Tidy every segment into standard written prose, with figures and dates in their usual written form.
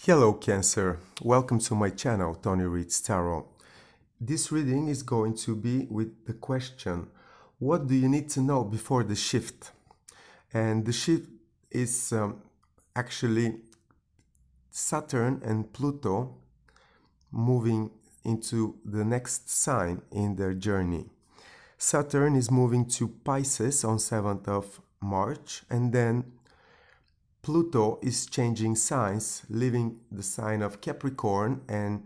Hello Cancer, welcome to my channel Tony Reads Tarot. This reading is going to be with the question, what do you need to know before the shift? And the shift is actually Saturn and Pluto moving into the next sign in their journey. Saturn is moving to Pisces on 7th of March, and then Pluto is changing signs, leaving the sign of Capricorn and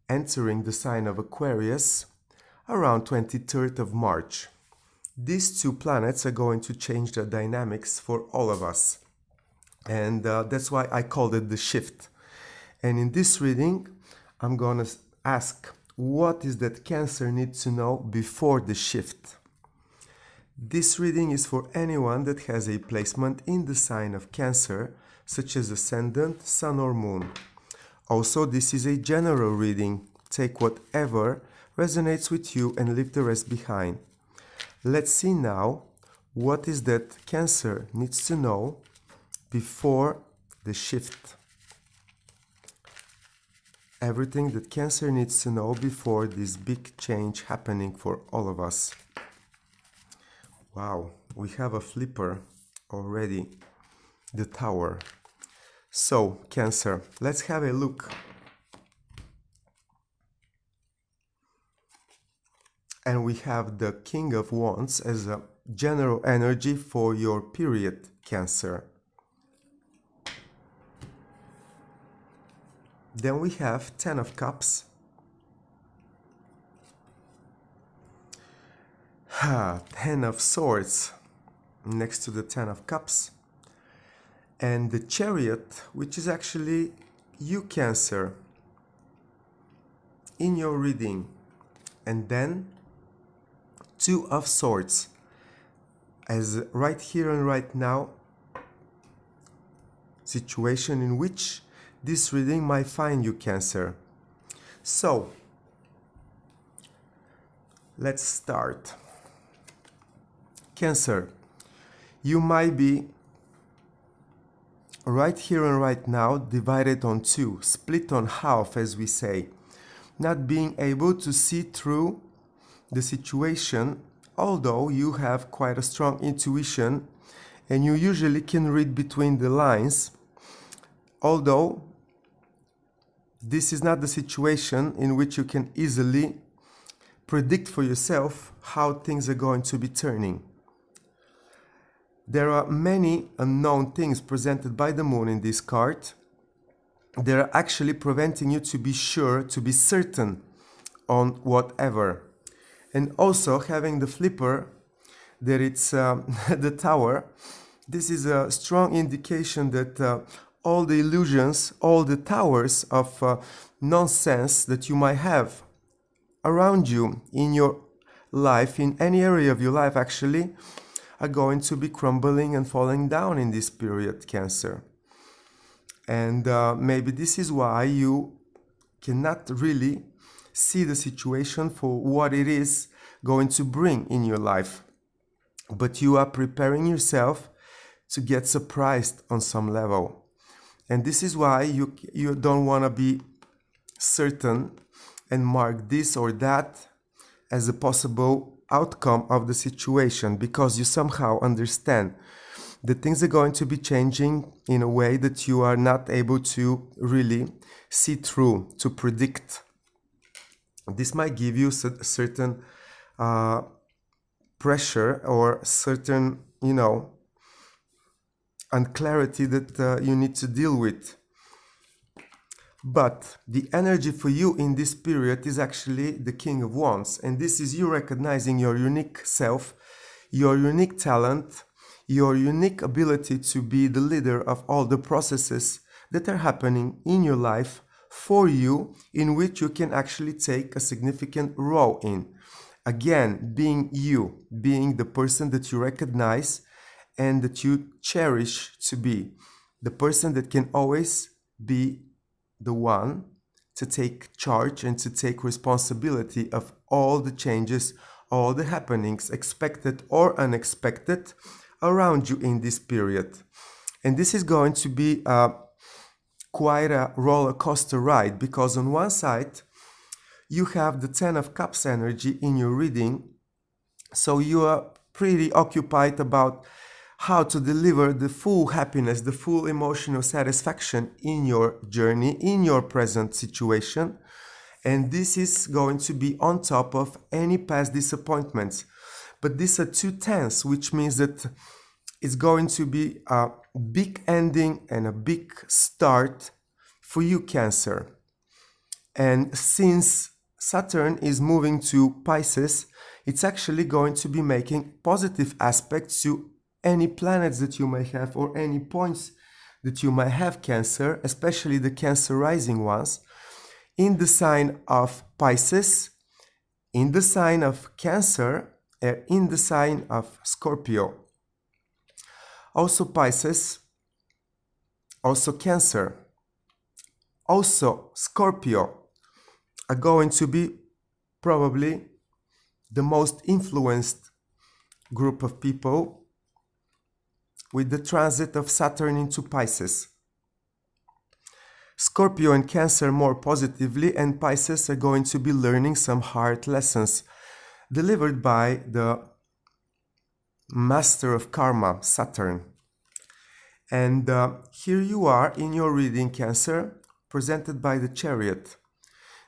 entering the sign of Aquarius around 23rd of March. These two planets are going to change the dynamics for all of us. And that's why I called it the shift. And in this reading, I'm going to ask, what is that Cancer needs to know before the shift? This reading is for anyone that has a placement in the sign of Cancer, such as Ascendant, Sun or Moon. Also, this is a general reading. Take whatever resonates with you and leave the rest behind. Let's see now what is that Cancer needs to know before the shift. Everything that Cancer needs to know before this big change happening for all of us. Wow, we have a flipper already, the Tower. So, Cancer, let's have a look. And we have the King of Wands as a general energy for your period, Cancer. Then we have Ten of Cups. Ten of Swords next to the Ten of Cups. And the Chariot, which is actually you, Cancer, in your reading. And then Two of Swords, as right here and right now situation in which this reading might find you, Cancer. So, let's start. Cancer, you might be right here and right now divided on two, split on half, as we say, not being able to see through the situation, although you have quite a strong intuition and you usually can read between the lines, although this is not the situation in which you can easily predict for yourself how things are going to be turning. There are many unknown things presented by the Moon in this card. They are actually preventing you to be sure, to be certain on whatever. And also having the flipper, that it's the Tower, this is a strong indication that all the illusions, all the towers of nonsense that you might have around you in your life, in any area of your life actually, are going to be crumbling and falling down in this period, Cancer. And maybe this is why you cannot really see the situation for what it is going to bring in your life. But you are preparing yourself to get surprised on some level. And this is why you don't want to be certain and mark this or that as a possible outcome of the situation, because you somehow understand that things are going to be changing in a way that you are not able to really see through, to predict. This might give you certain pressure or certain, unclarity that you need to deal with. But the energy for you in this period is actually the King of Wands. And this is you recognizing your unique self, your unique talent, your unique ability to be the leader of all the processes that are happening in your life for you, in which you can actually take a significant role in. Again, being you, being the person that you recognize and that you cherish to be. The person that can always be the one to take charge and to take responsibility of all the changes, all the happenings, expected or unexpected, around you in this period. And this is going to be quite a roller coaster ride, because on one side you have the Ten of Cups energy in your reading, so you are pretty occupied about how to deliver the full happiness, the full emotional satisfaction in your journey, in your present situation. And this is going to be on top of any past disappointments. But these are two tens, which means that it's going to be a big ending and a big start for you, Cancer. And since Saturn is moving to Pisces, it's actually going to be making positive aspects to any planets that you may have or any points that you might have, Cancer, especially the Cancer rising ones, in the sign of Pisces, in the sign of Cancer, in the sign of Scorpio. Also Pisces, also Cancer, also Scorpio are going to be probably the most influenced group of people with the transit of Saturn into Pisces. Scorpio and Cancer more positively, and Pisces are going to be learning some hard lessons delivered by the master of karma, Saturn. And here you are in your reading, Cancer, presented by the Chariot.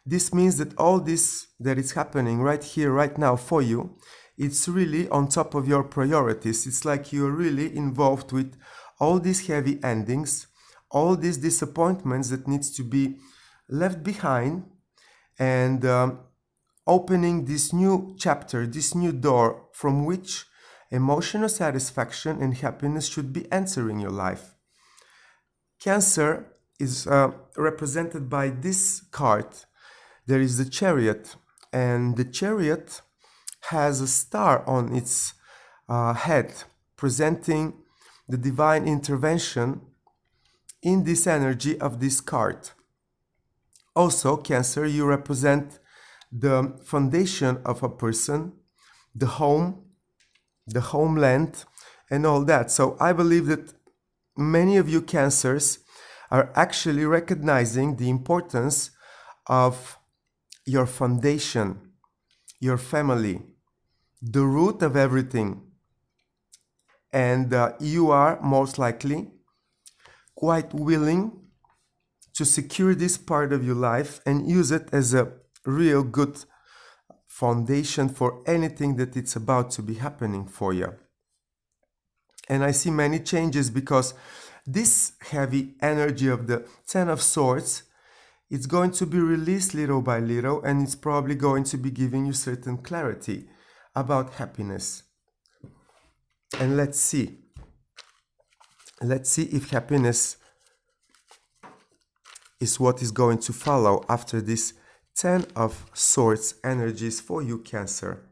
This means that all this that is happening right here, right now for you, it's really on top of your priorities. It's like you're really involved with all these heavy endings, all these disappointments that needs to be left behind, and opening this new chapter, this new door from which emotional satisfaction and happiness should be entering your life. Cancer is represented by this card. There is the Chariot, and the Chariot has a star on its head, presenting the divine intervention in this energy of this card. Also, Cancer, you represent the foundation of a person, the home, the homeland, and all that. So I believe that many of you Cancers are actually recognizing the importance of your foundation, your family, the root of everything. And you are most likely quite willing to secure this part of your life and use it as a real good foundation for anything that it's about to be happening for you. And I see many changes, because this heavy energy of the Ten of Swords, it's going to be released little by little, and it's probably going to be giving you certain clarity about happiness. And let's see if happiness is what is going to follow after this Ten of Swords energies for you, Cancer.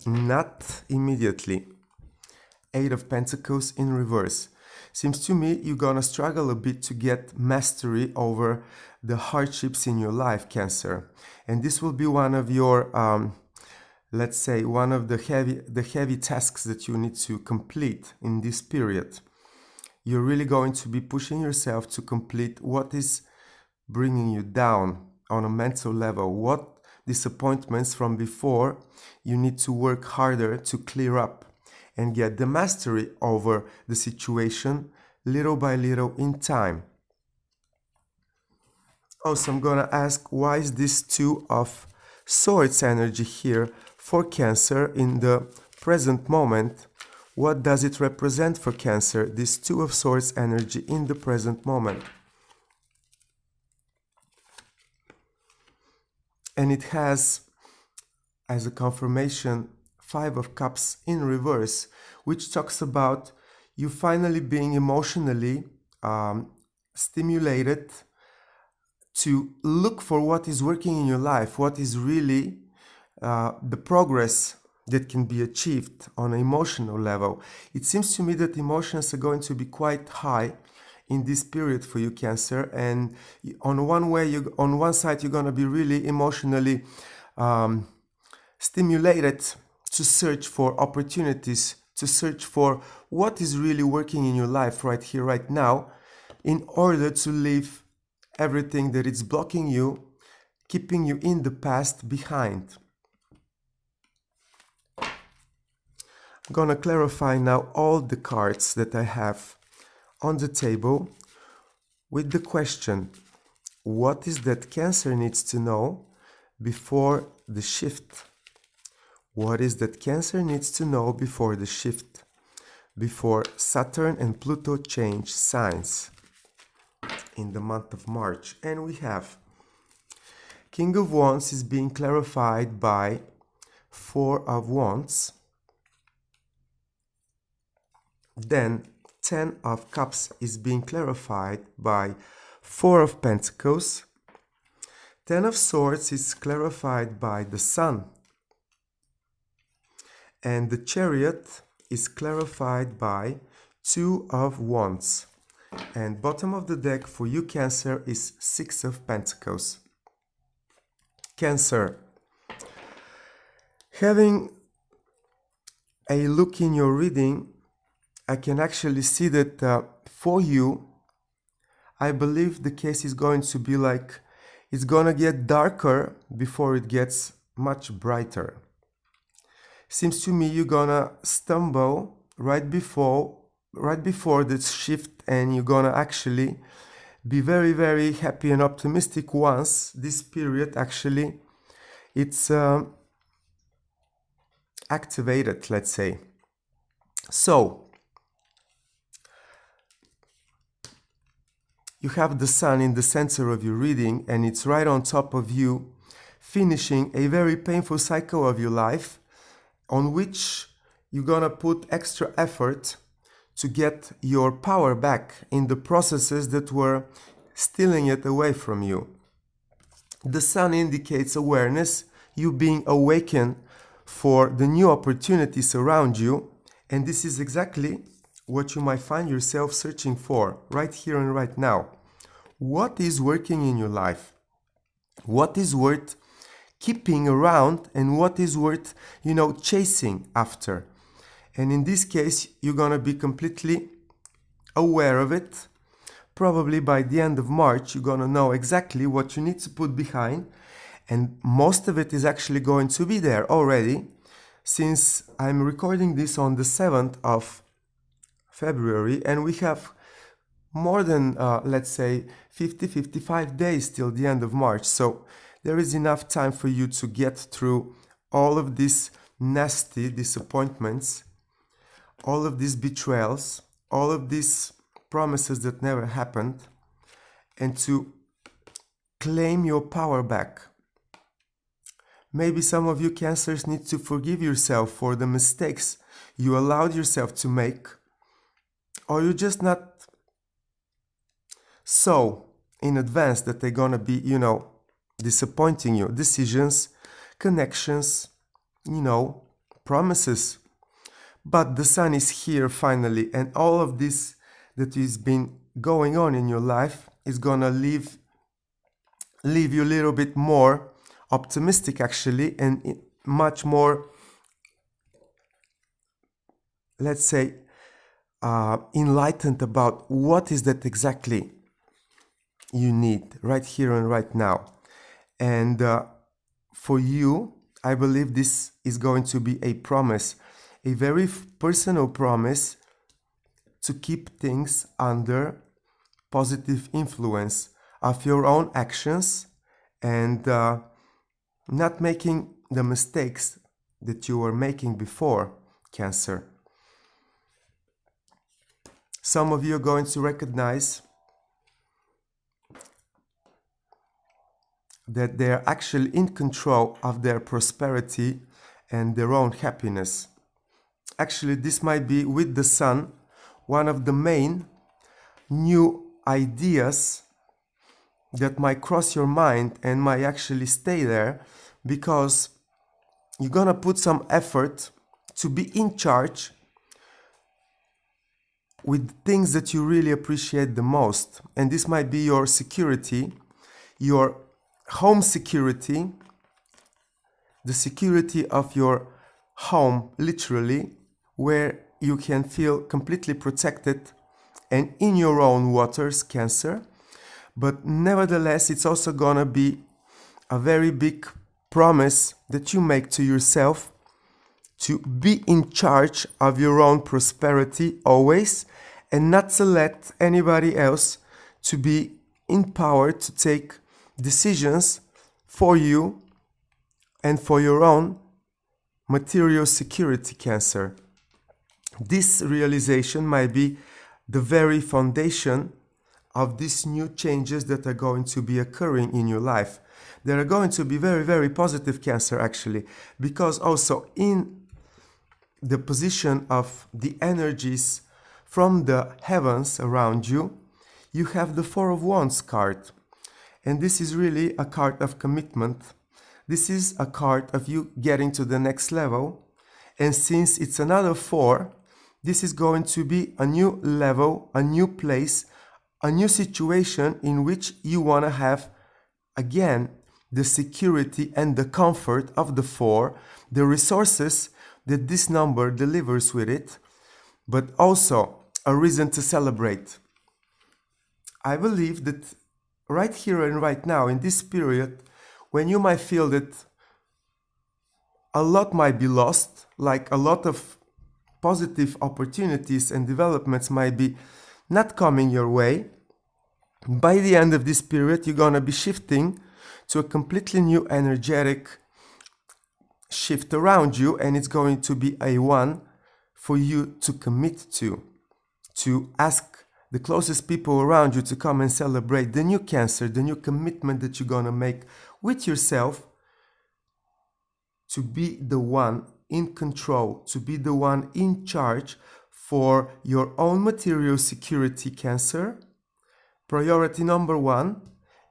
Not immediately. Eight of Pentacles in reverse. Seems to me you're gonna struggle a bit to get mastery over the hardships in your life, Cancer. And this will be one of your, let's say, one of the heavy tasks that you need to complete in this period. You're really going to be pushing yourself to complete what is bringing you down on a mental level. What disappointments from before you need to work harder to clear up and get the mastery over the situation little by little in time. Also, I'm gonna ask, why is this Two of Swords energy here for Cancer in the present moment? What does it represent for Cancer, this Two of Swords energy in the present moment? And it has, as a confirmation, Five of Cups in reverse, which talks about you finally being emotionally stimulated to look for what is working in your life, what is really the progress that can be achieved on an emotional level. It seems to me that emotions are going to be quite high in this period for you, Cancer, and on one side you're going to be really emotionally stimulated to search for opportunities, to search for what is really working in your life right here, right now, in order to leave everything that is blocking you, keeping you in the past behind. I'm gonna clarify now all the cards that I have on the table with the question, what is that Cancer needs to know before the shift? What is that Cancer needs to know before the shift? Before Saturn and Pluto change signs in the month of March. And we have King of Wands is being clarified by Four of Wands. Then 10 of Cups is being clarified by Four of Pentacles. 10 of Swords is clarified by the Sun. And the Chariot is clarified by Two of Wands. And bottom of the deck for you, Cancer, is Six of Pentacles. Cancer, having a look in your reading, I can actually see that for you, I believe the case is going to be like, it's gonna get darker before it gets much brighter. Seems to me you're gonna stumble right before this shift, and you're gonna actually be very, very happy and optimistic once this period actually it's activated, let's say. So you have the Sun in the center of your reading, and it's right on top of you, finishing a very painful cycle of your life on which you're gonna put extra effort to get your power back in the processes that were stealing it away from you. The Sun indicates awareness, you being awakened for the new opportunities around you, and this is exactly what you might find yourself searching for right here and right now. What is working in your life? What is worth keeping around, and what is worth, chasing after? And in this case, you're gonna be completely aware of it. Probably by the end of March, you're gonna know exactly what you need to put behind, and most of it is actually going to be there already, since I'm recording this on the 7th of February, and we have more than, let's say, 55 days till the end of March. So there is enough time for you to get through all of these nasty disappointments, all of these betrayals, all of these promises that never happened, and to claim your power back. Maybe some of you Cancers need to forgive yourself for the mistakes you allowed yourself to make, or you're just not so in advance that they're gonna be, disappointing you. Decisions, connections, promises. But the Sun is here finally, and all of this that has been going on in your life is gonna leave you a little bit more optimistic actually, and much more, let's say, enlightened about what is that exactly you need right here and right now. And for you, I believe this is going to be a promise, a very personal promise to keep things under positive influence of your own actions, and not making the mistakes that you were making before, Cancer. Some of you are going to recognize that they are actually in control of their prosperity and their own happiness. Actually, this might be, with the Sun, one of the main new ideas that might cross your mind and might actually stay there, because you're gonna put some effort to be in charge with things that you really appreciate the most. And this might be your security, your home security, the security of your home, literally, where you can feel completely protected and in your own waters, Cancer. But nevertheless, it's also gonna be a very big promise that you make to yourself to be in charge of your own prosperity always, and not to let anybody else to be in power to take decisions for you and for your own material security, Cancer. This realization might be the very foundation of these new changes that are going to be occurring in your life. They are going to be very, very positive, Cancer, actually, because also in the position of the energies from the heavens around you, you have the Four of Wands card. And this is really a card of commitment. This is a card of you getting to the next level. And since it's another four, this is going to be a new level, a new place, a new situation in which you want to have, again, the security and the comfort of the four, the resources that this number delivers with it, but also a reason to celebrate. I believe that right here and right now, in this period, when you might feel that a lot might be lost, like a lot of positive opportunities and developments might be not coming your way, by the end of this period, you're going to be shifting to a completely new energetic shift around you, and it's going to be a one for you to commit to ask the closest people around you to come and celebrate the new Cancer, the new commitment that you're going to make with yourself to be the one in control, to be the one in charge for your own material security, Cancer. Priority number one,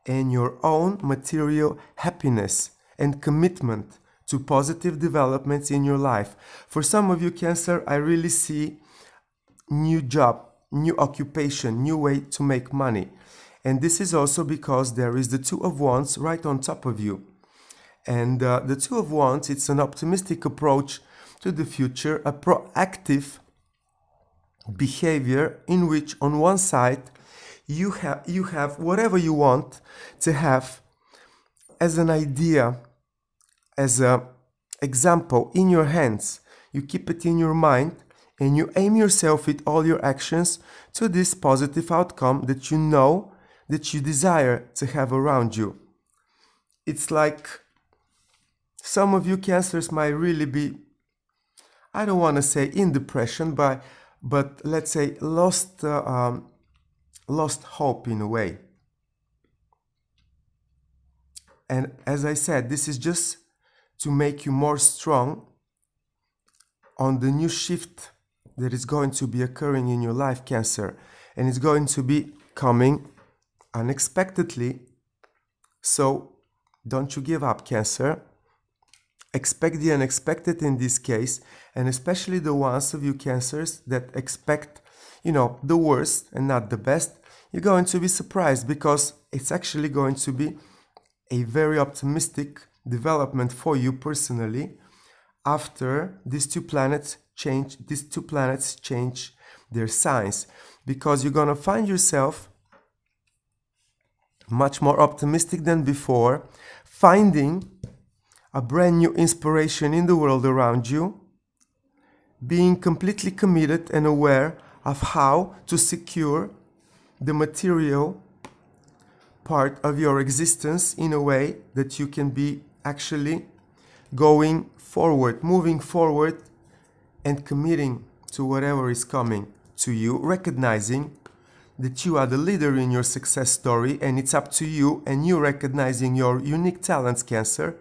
and your own material happiness and commitment to positive developments in your life. For some of you, Cancer, I really see new job, new occupation, new way to make money. And this is also because there is the Two of Wands right on top of you. And the Two of Wands, it's an optimistic approach to the future, a proactive behavior in which on one side you have whatever you want to have as an idea, as an example in your hands. You keep it in your mind and you aim yourself with all your actions to this positive outcome that you know, that you desire to have around you. It's like some of you Cancers might really be, I don't want to say in depression, but let's say lost hope in a way. And as I said, this is just to make you more strong on the new shift that is going to be occurring in your life, Cancer. And it's going to be coming unexpectedly. So don't you give up, Cancer. Expect the unexpected in this case, and especially the ones of you Cancers that expect, the worst and not the best. You're going to be surprised because it's actually going to be a very optimistic development for you personally after these two planets change their signs, because you're going to find yourself much more optimistic than before, finding a brand new inspiration in the world around you, being completely committed and aware of how to secure the material part of your existence in a way that you can be actually going forward, moving forward and committing to whatever is coming to you, recognizing that you are the leader in your success story and it's up to you, and you recognizing your unique talents, Cancer,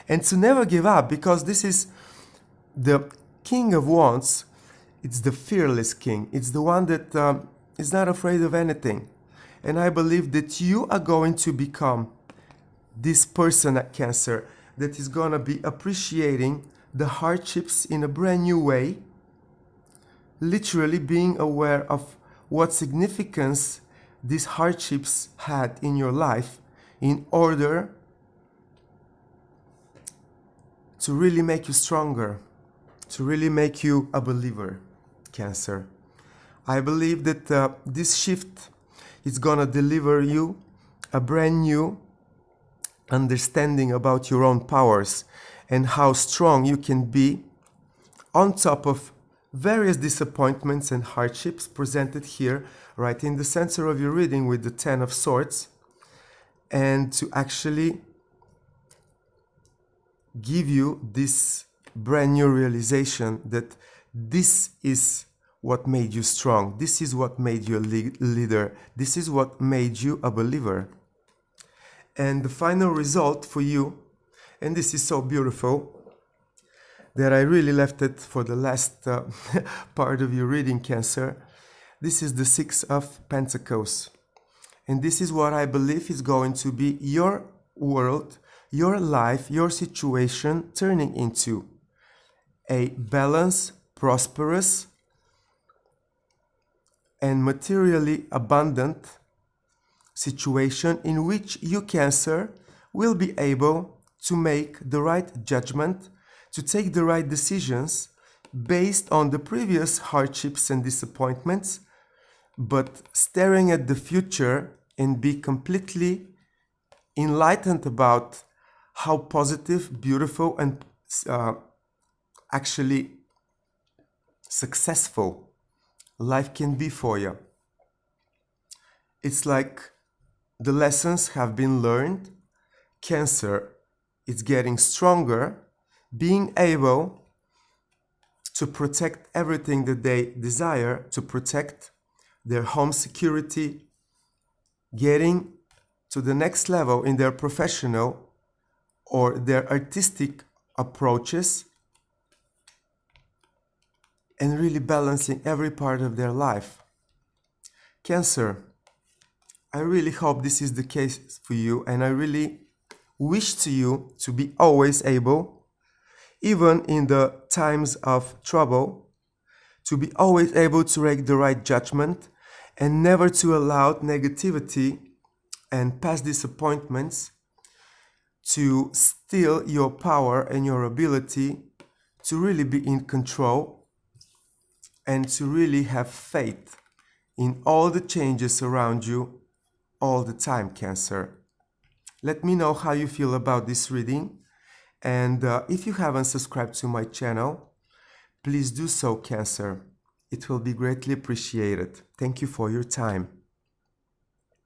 and to never give up, because this is the King of Wands. It's the fearless king. It's the one that is not afraid of anything. And I believe that you are going to become this person at Cancer that is going to be appreciating the hardships in a brand new way, literally being aware of what significance these hardships had in your life in order to really make you stronger, to really make you a believer. Cancer. I believe that this shift is gonna deliver you a brand new understanding about your own powers and how strong you can be on top of various disappointments and hardships presented here right in the center of your reading with the Ten of Swords, and to actually give you this brand new realization that this is what made you strong, this is what made you a leader, this is what made you a believer. And the final result for you, and this is so beautiful that I really left it for the last part of your reading, Cancer. This is the Six of Pentacles. And this is what I believe is going to be your world, your life, your situation turning into a balanced, prosperous, and materially abundant situation in which you, Cancer, will be able to make the right judgment, to take the right decisions based on the previous hardships and disappointments, but staring at the future and be completely enlightened about how positive, beautiful, and actually successful life can be for you. It's like the lessons have been learned. Cancer is getting stronger, being able to protect everything that they desire, to protect their home security, getting to the next level in their professional or their artistic approaches, and really balancing every part of their life. Cancer, I really hope this is the case for you, and I really wish to you to be always able, even in the times of trouble, to be always able to make the right judgment and never to allow negativity and past disappointments to steal your power and your ability to really be in control and to really have faith in all the changes around you all the time, Cancer. Let me know how you feel about this reading, and if you haven't subscribed to my channel, please do so, Cancer. It will be greatly appreciated. Thank you for your time.